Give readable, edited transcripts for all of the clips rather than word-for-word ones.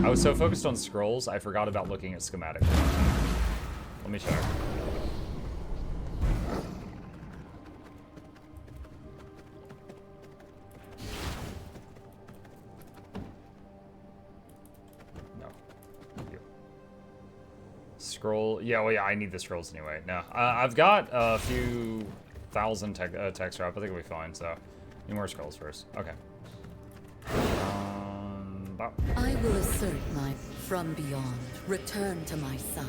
I was so focused on scrolls, I forgot about looking at schematic. Let me check. No. You. Scroll. Yeah, well, yeah, I need the scrolls anyway. No. I've got a few thousand text wrap. I think we'll be fine, so. Need more scrolls first. Okay. I will assert my from beyond. Return to my side.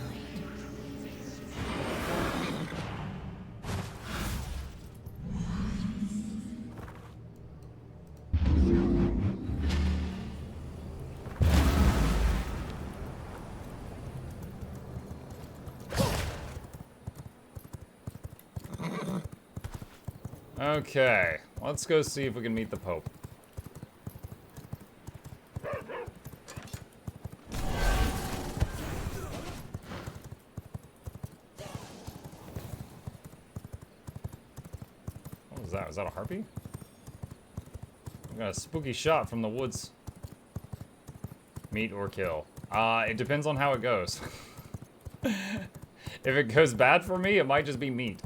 Okay, let's go see if we can meet the Pope. What was that? Was that a harpy? I got a spooky shot from the woods. Meet or kill. It depends on how it goes. If it goes bad for me, it might just be meat.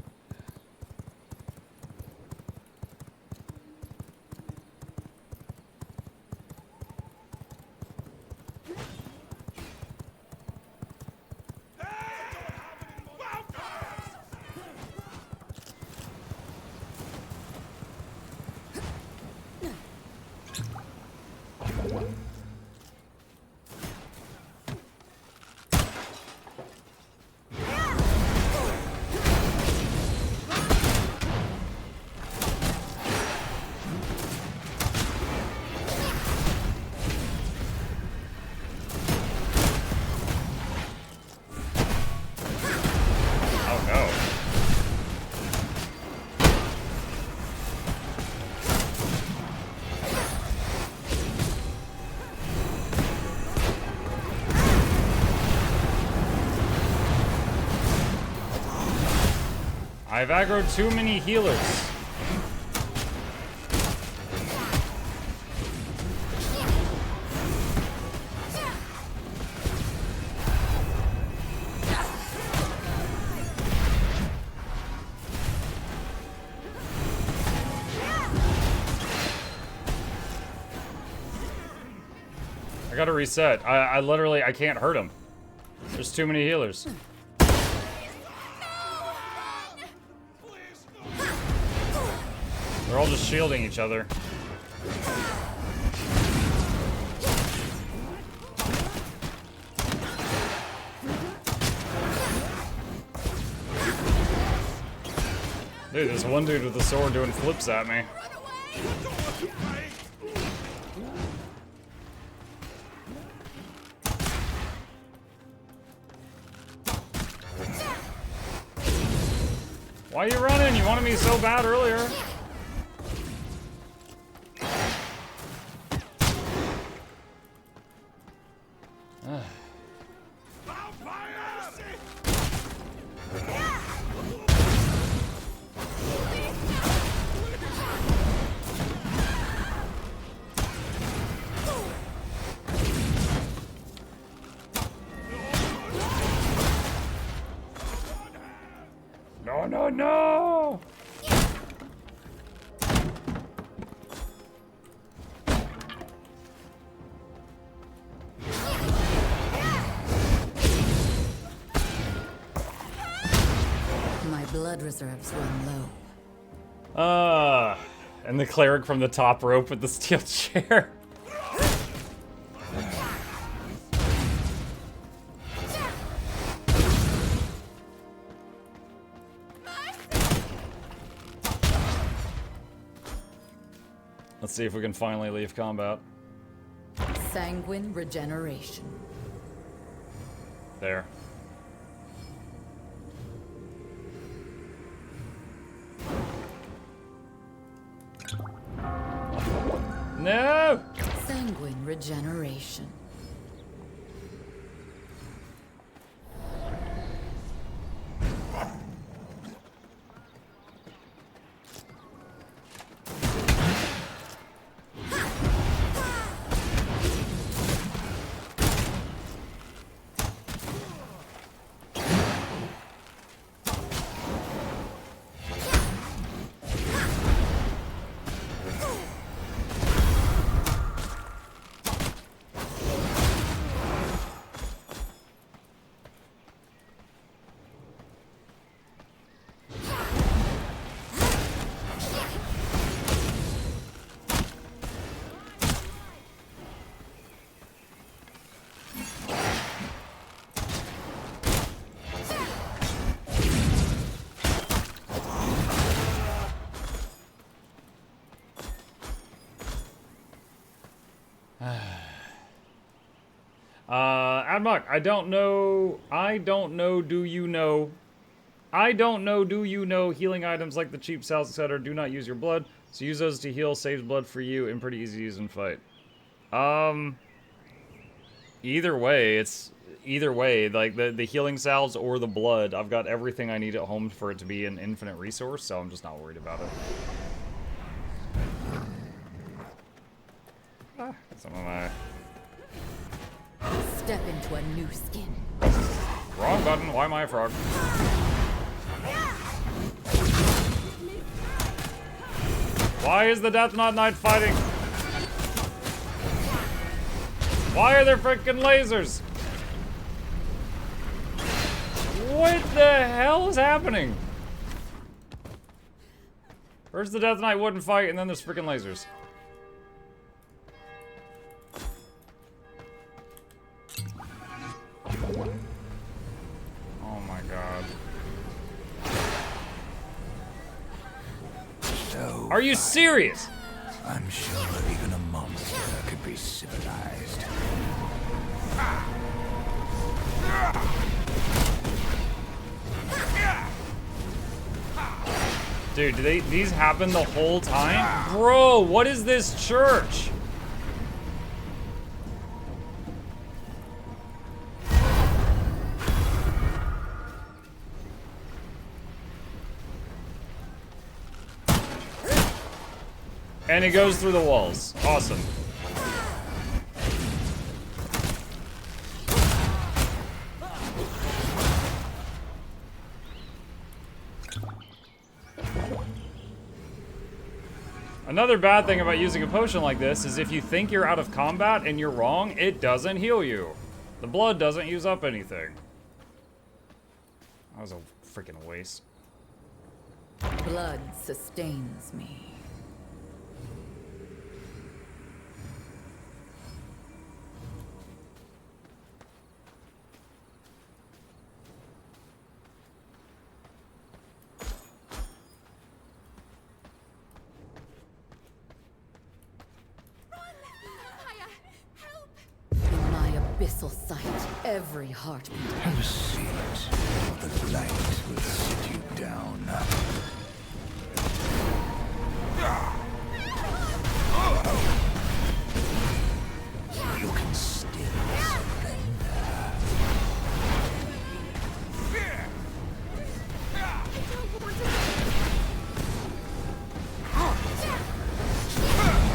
I've aggroed too many healers. I gotta reset. I literally, I can't hurt him. There's too many healers. They're all just shielding each other. Dude, there's one dude with a sword doing flips at me. Why are you running? You wanted me so bad earlier. No, no, no! My blood reserves run low. And the cleric from the top rope with the steel chair. Let's see if we can finally leave combat. Sanguine regeneration. There. No! Sanguine regeneration. Admuck, I don't know, do you know? I don't know, do you know? Healing items like the cheap salves, etc. do not use your blood, so use those to heal, saves blood for you, and pretty easy to use in fight. Either way, like the healing salves or the blood, I've got everything I need at home for it to be an infinite resource, so I'm just not worried about it. Some of my... Step into a new skin. Wrong button, why am I a frog? Why is the Death Knot Knight fighting? Why are there frickin' lasers? What the hell is happening? First the Death Knight wouldn't fight, and then there's frickin' lasers. Oh my god. So Are you serious? I'm sure even a monster could be civilized. Dude, do these happen the whole time? Bro, what is this church? And it goes through the walls. Awesome. Another bad thing about using a potion like this is if you think you're out of combat and you're wrong, it doesn't heal you. The blood doesn't use up anything. That was a freaking waste. Blood sustains me. In my abyssal sight, every heartbeat. Have a seat. The light will sit you down. You can still surrender.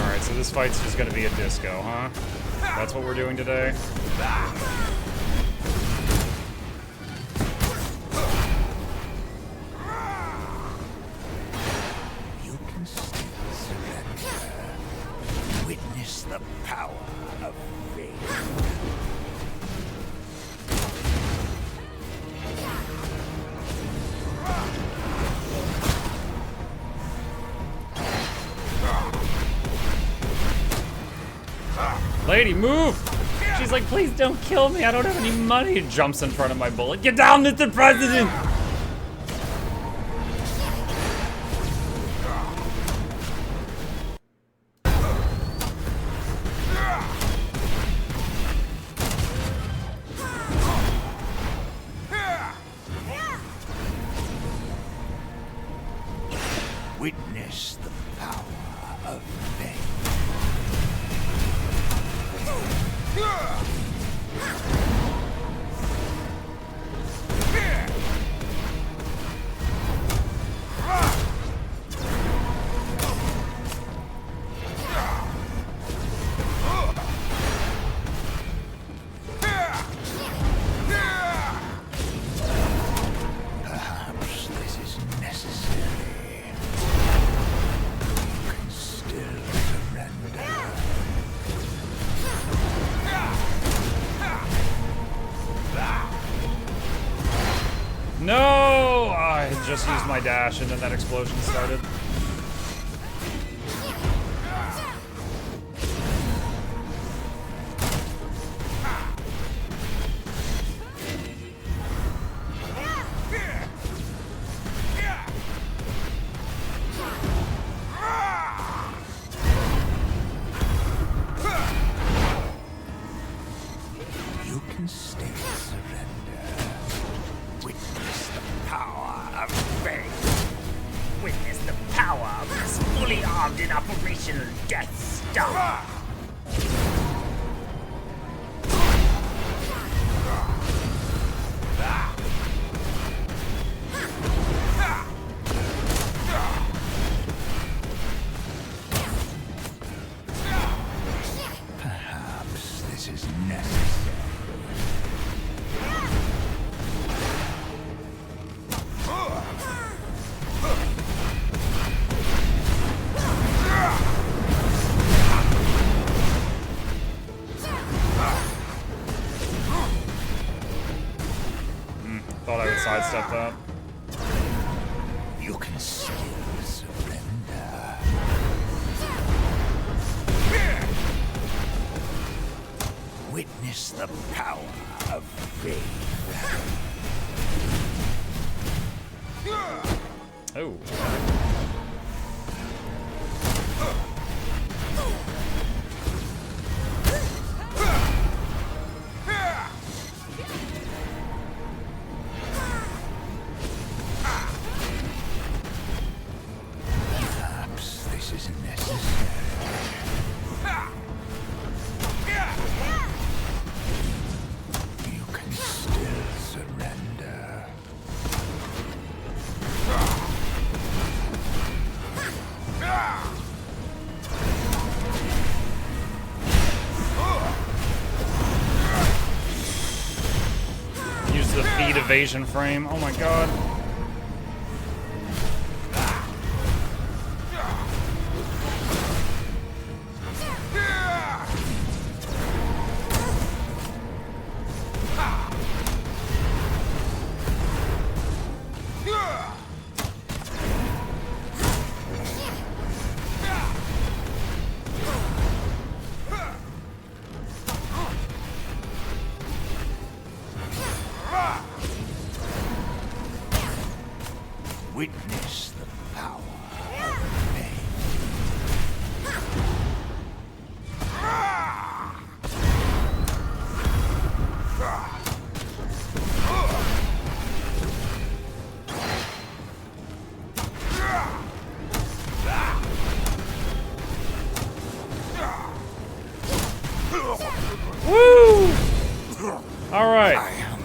Alright, so this fight's just gonna be a disco, huh? That's what we're doing today? You can still surrender. Witness the power of faith. Lady, move! She's like, please don't kill me, I don't have any money. Jumps in front of my bullet. Get down, Mr. President! Witness the power of faith. Perhaps this is necessary. You can still surrender. No! I had just used my dash and then that explosion started. You can still surrender. Witness the power of faith. Witness the power of this fully armed and operational Death Star. Perhaps this is necessary. Thought I would sidestep that. You can still surrender. Witness the power of faith. Oh. Perhaps this is necessary. You can still surrender. Use the feed evasion frame. Oh my god. Witness the power of faith. Woo! Alright.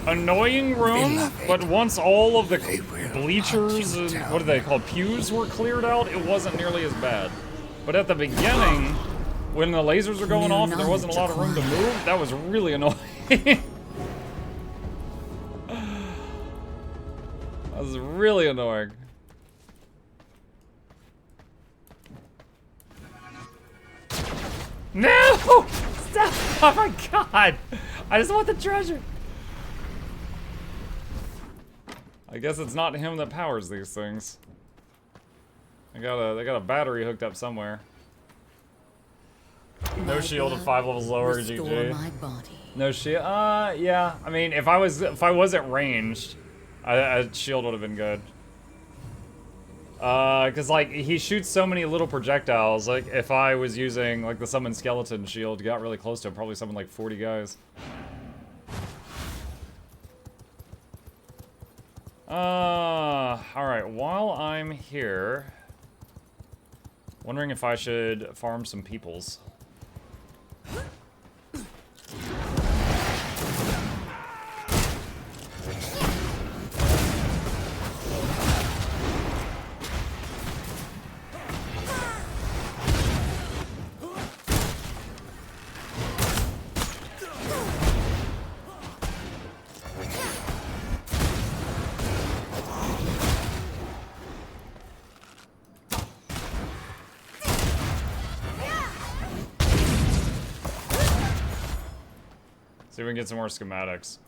Annoying room, beloved. but once all of the They will bleachers hunt and you what are they called? Pews were cleared out, it wasn't nearly as bad. But at the beginning, when the lasers were going New off and there wasn't a lot of room to knowledge move, that was really annoying. That was really annoying. No! Stop! Oh my god! I just want the treasure! I guess it's not him that powers these things. They got a battery hooked up somewhere. No My shield at blood 5 levels lower, restore GG. my body. No shield. Yeah. I mean, if I wasn't ranged, a shield would have been good. Cause like he shoots so many little projectiles. Like if I was using like the summon skeleton shield, got really close to him, probably summon like 40 guys. All right. While I'm here, wondering if I should farm some peoples. See if we can get some more schematics.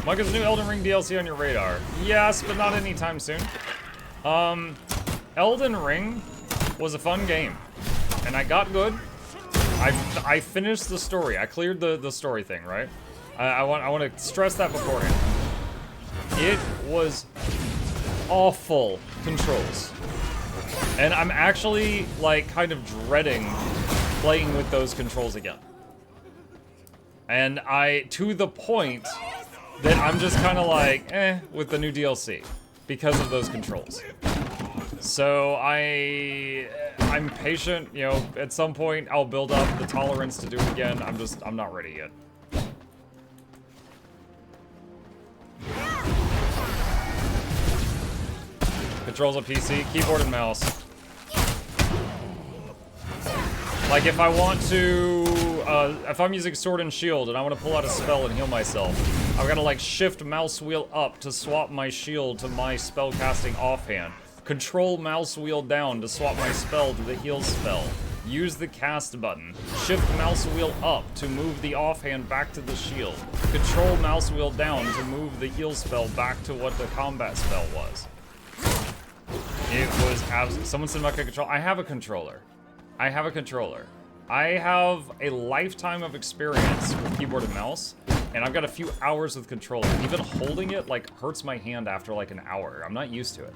Mike, is the new Elden Ring DLC on your radar? Yes, but not anytime soon. Elden Ring was a fun game, and I got good. I finished the story. I cleared the story thing, right? I want to stress that beforehand. It was awful controls, and I'm actually like kind of dreading playing with those controls again. And to the point that I'm just kind of like, with the new DLC because of those controls. So I'm patient, you know, at some point I'll build up the tolerance to do it again. I'm not ready yet. Controls on PC, keyboard and mouse. Like if I want to, if I'm using sword and shield and I want to pull out a spell and heal myself, I've got to like shift mouse wheel up to swap my shield to my spell casting offhand. Control mouse wheel down to swap my spell to the heal spell. Use the cast button. Shift mouse wheel up to move the offhand back to the shield. Control mouse wheel down to move the heal spell back to what the combat spell was. It was someone said about control. I have a controller. I have a lifetime of experience with keyboard and mouse, and I've got a few hours with controller. Even holding it like hurts my hand after like an hour. I'm not used to it.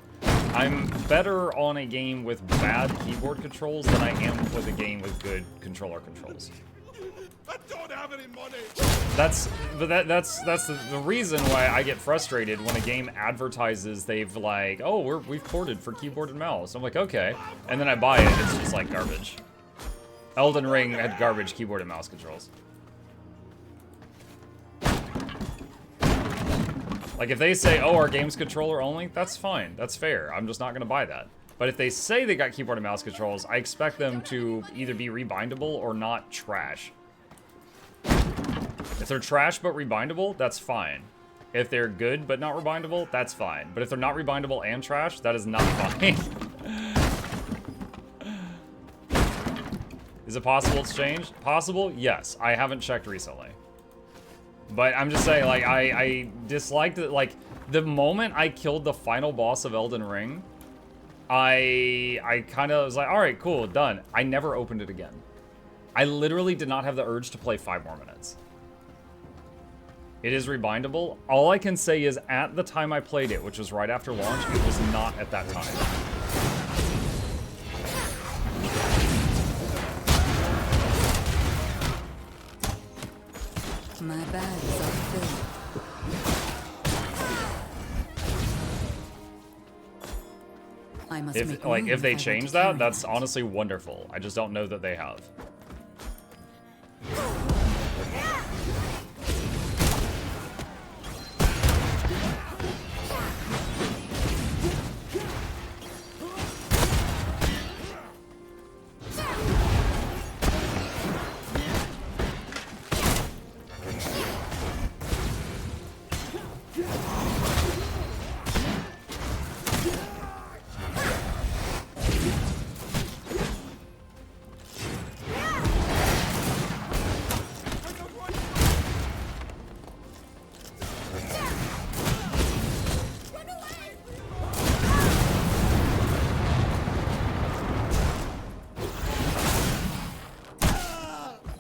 I'm better on a game with bad keyboard controls than I am with a game with good controller controls. I don't have any money. That's the reason why I get frustrated when a game advertises they've like, oh, we've ported for keyboard and mouse. I'm like, okay, and then I buy it, it's just like garbage. Elden Ring had garbage keyboard and mouse controls. Like if they say, oh, our game's controller only, that's fine, that's fair. I'm just not gonna buy that. But if they say they got keyboard and mouse controls, I expect them to either be rebindable or not trash. If they're trash but rebindable, that's fine. If they're good but not rebindable, that's fine. But if they're not rebindable and trash, that is not fine. Is it possible it's changed? Possible? Yes. I haven't checked recently. But I'm just saying, like, I disliked it. Like, the moment I killed the final boss of Elden Ring, I kind of was like, all right, cool, done. I never opened it again. I literally did not have the urge to play 5 more minutes. It is rebindable. All I can say is at the time I played it, which was right after launch, it was not at that time. My bags are filled. I must make room If they I want change to that, carry that's that. honestly wonderful. I just don't know that they have.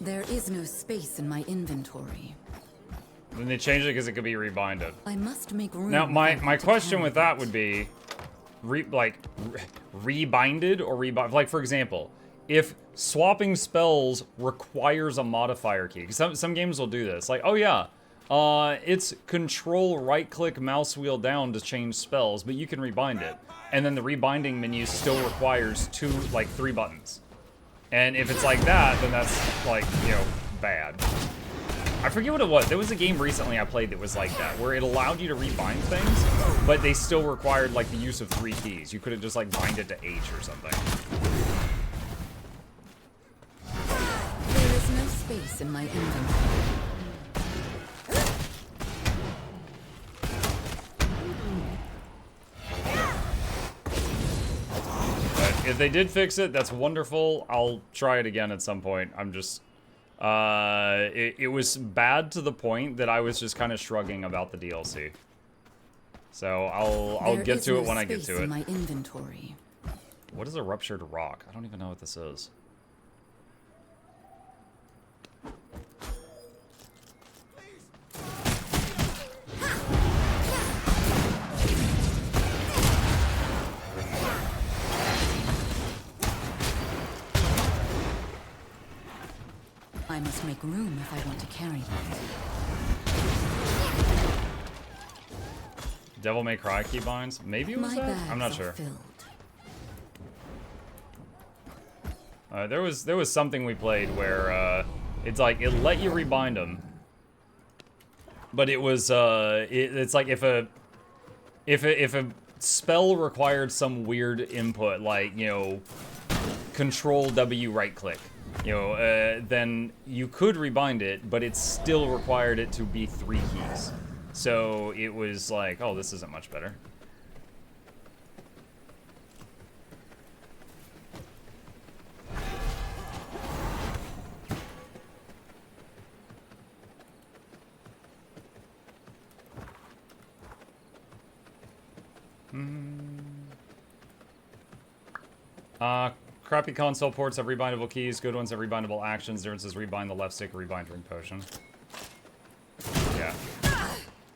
There is no space in my inventory. Then they changed it because it could be rebinded. I must make room. Now, if I my want to question carry with that it. would be, rebinded or rebind. Like, for example, if swapping spells requires a modifier key, 'cause some games will do this. Like, oh yeah, it's control right-click mouse wheel down to change spells, but you can rebind it, and then the rebinding menu still requires 3 buttons. And if it's like that, then that's like, you know, bad. I forget what it was. There was a game recently I played that was like that, where it allowed you to rebind things, but they still required like the use of 3 keys. You couldn't just like bind it to H or something. There is no space in my inventory. But if they did fix it, that's wonderful. I'll try it again at some point. I'm just, It was bad to the point that I was just kind of shrugging about the DLC. So I'll get to it when I get to it. My inventory. What is a ruptured rock? I don't even know what this is. I must make room if I want to carry that. Devil May Cry keybinds? Maybe it was My that? bags I'm not are sure. filled. There was something we played where it's like it let you rebind them, but it was it's like if a spell required some weird input, like, you know, Control W right click, you know, then you could rebind it, but it still required it to be 3 keys. So it was like, oh, this isn't much better. Crappy console ports have rebindable keys, good ones have rebindable actions. Difference is rebind the left stick, rebind drink potion. Yeah.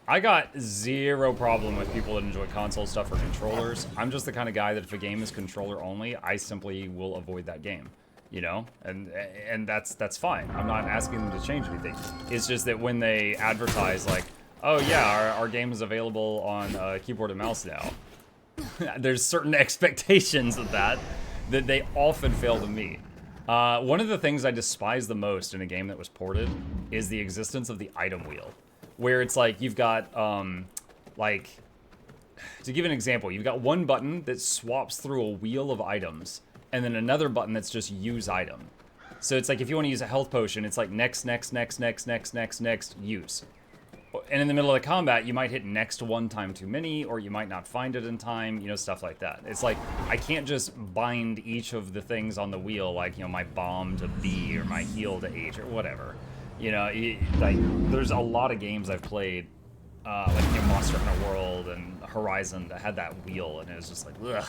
I got zero problem with people that enjoy console stuff or controllers. I'm just the kind of guy that if a game is controller only, I simply will avoid that game. You know? And that's fine. I'm not asking them to change anything. It's just that when they advertise like, oh yeah, our game is available on keyboard and mouse now. There's certain expectations of that they often fail to meet. One of the things I despise the most in a game that was ported is the existence of the item wheel. Where it's like, you've got, like, to give an example, you've got one button that swaps through a wheel of items, and then another button that's just use item. So it's like, if you want to use a health potion, it's like next, use. And in the middle of the combat, you might hit next one time too many, or you might not find it in time, you know, stuff like that. It's like, I can't just bind each of the things on the wheel, like, you know, my bomb to B, or my heal to H, or whatever. You know, like, there's a lot of games I've played, like, you know, Monster Hunter World and Horizon that had that wheel, and it was just like, ugh.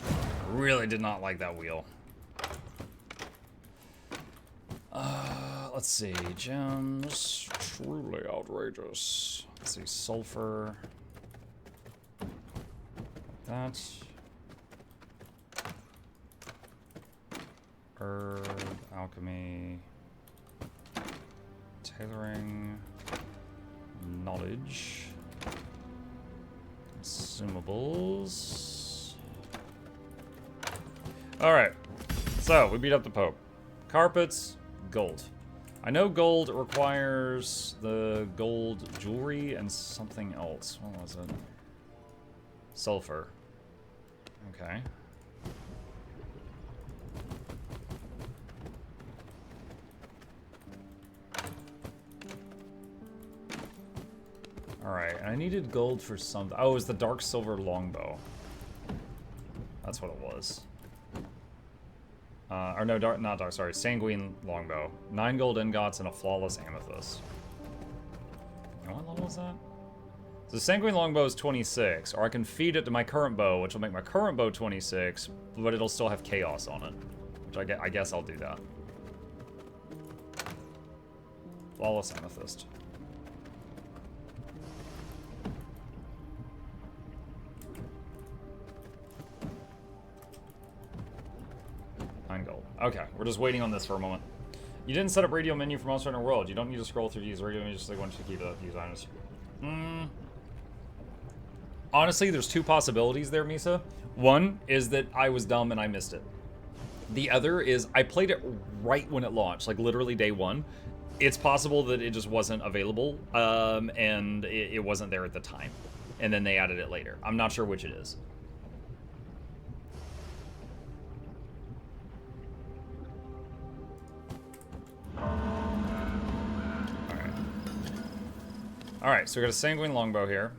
I really did not like that wheel. Let's see, gems, truly outrageous. Let's see, sulfur. That. Herb, alchemy. Tailoring. Knowledge. Consumables. Alright, so we beat up the Pope. Carpets, gold. I know gold requires the gold jewelry and something else. What was it? Sulfur. Okay. Alright, and I needed gold for something. Oh, it was the dark silver longbow. That's what it was. Or no, not dark, sorry, sanguine longbow. 9 gold ingots and a flawless amethyst. And what level is that? So sanguine longbow is 26, or I can feed it to my current bow, which will make my current bow 26, but it'll still have chaos on it. Which I guess I'll do that. Flawless amethyst. Gold. Okay, we're just waiting on this for a moment. You didn't set up radio menu for Monster Hunter World. You don't need to scroll through to use radio menu, just like once you keep it up to use items. Honestly, there's 2 possibilities there, Misa. One is that I was dumb and I missed it. The other is I played it right when it launched, like literally day 1. It's possible that it just wasn't available, and it wasn't there at the time. And then they added it later. I'm not sure which it is. Alright, so we got a sanguine longbow here.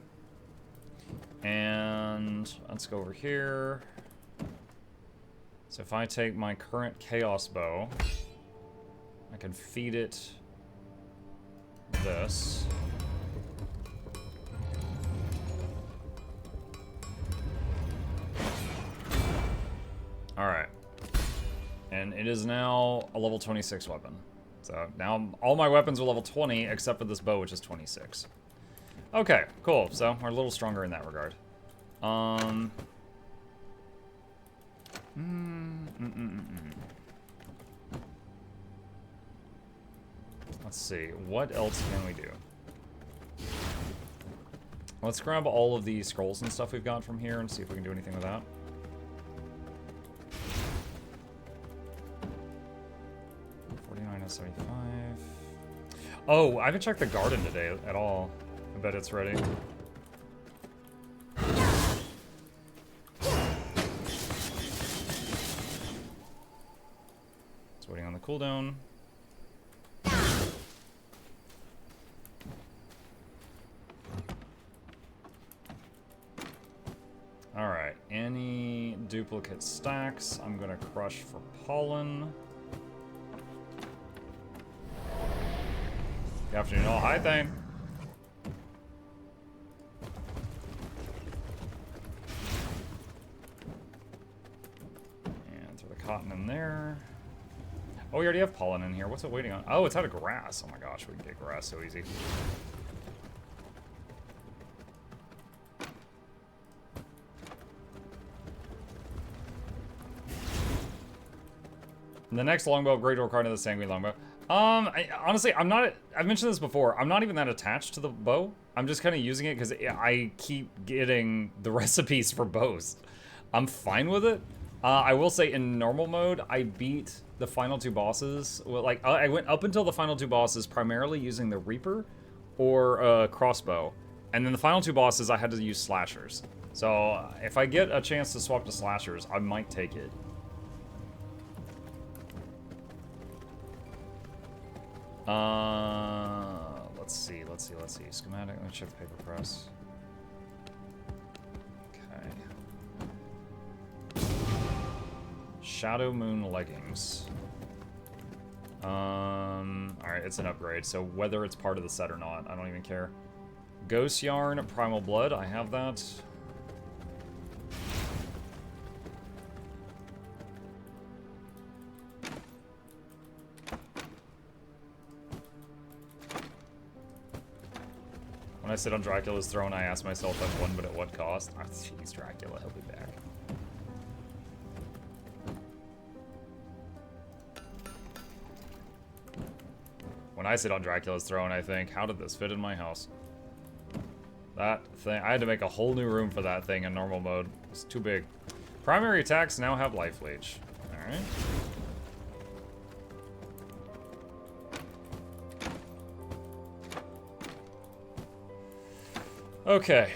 And let's go over here. So if I take my current chaos bow, I can feed it this. Alright. And it is now a level 26 weapon. So now all my weapons are level 20 except for this bow, which is 26. Okay, cool. So we're a little stronger in that regard. Let's see. What else can we do? Let's grab all of the scrolls and stuff we've got from here and see if we can do anything with that. Oh, I haven't checked the garden today at all. I bet it's ready. It's waiting on the cooldown. Alright, any duplicate stacks? I'm gonna crush for pollen. Good afternoon. Oh, hi, Thane. And throw the cotton in there. Oh, we already have pollen in here. What's it waiting on? Oh, it's out of grass. Oh my gosh, we can get grass so easy. And the next longbow upgrade will require the sanguine longbow. Honestly, I'm not, I've mentioned this before, I'm not even that attached to the bow. I'm just kind of using it because I keep getting the recipes for bows. I'm fine with it. I will say in normal mode, I beat the final two bosses. Well, like, I went up until the final two bosses primarily using the Reaper or crossbow. And then the final two bosses, I had to use slashers. So if I get a chance to swap to slashers, I might take it. Let's see. Schematic, let me check the paper press. Okay. Shadow Moon leggings. Alright, it's an upgrade, so whether it's part of the set or not, I don't even care. Ghost Yarn, Primal Blood, I have that. When I sit on Dracula's throne, I ask myself I've won, but at what cost? Oh, jeez, Dracula, he'll be back. When I sit on Dracula's throne, I think, how did this fit in my house? That thing, I had to make a whole new room for that thing in normal mode. It's too big. Primary attacks now have life leech. Alright. Okay.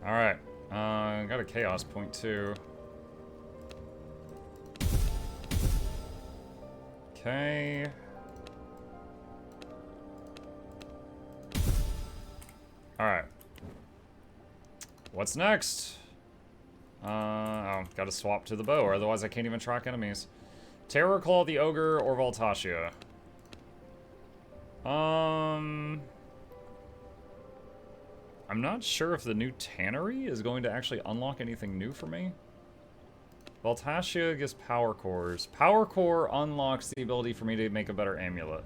Alright. Got a chaos point too. Okay. Alright. What's next? Oh, gotta swap to the bow, or otherwise I can't even track enemies. Terror Claw the Ogre or Voltatia? I'm not sure if the new tannery is going to actually unlock anything new for me. Voltatia gives power cores. Power core unlocks the ability for me to make a better amulet.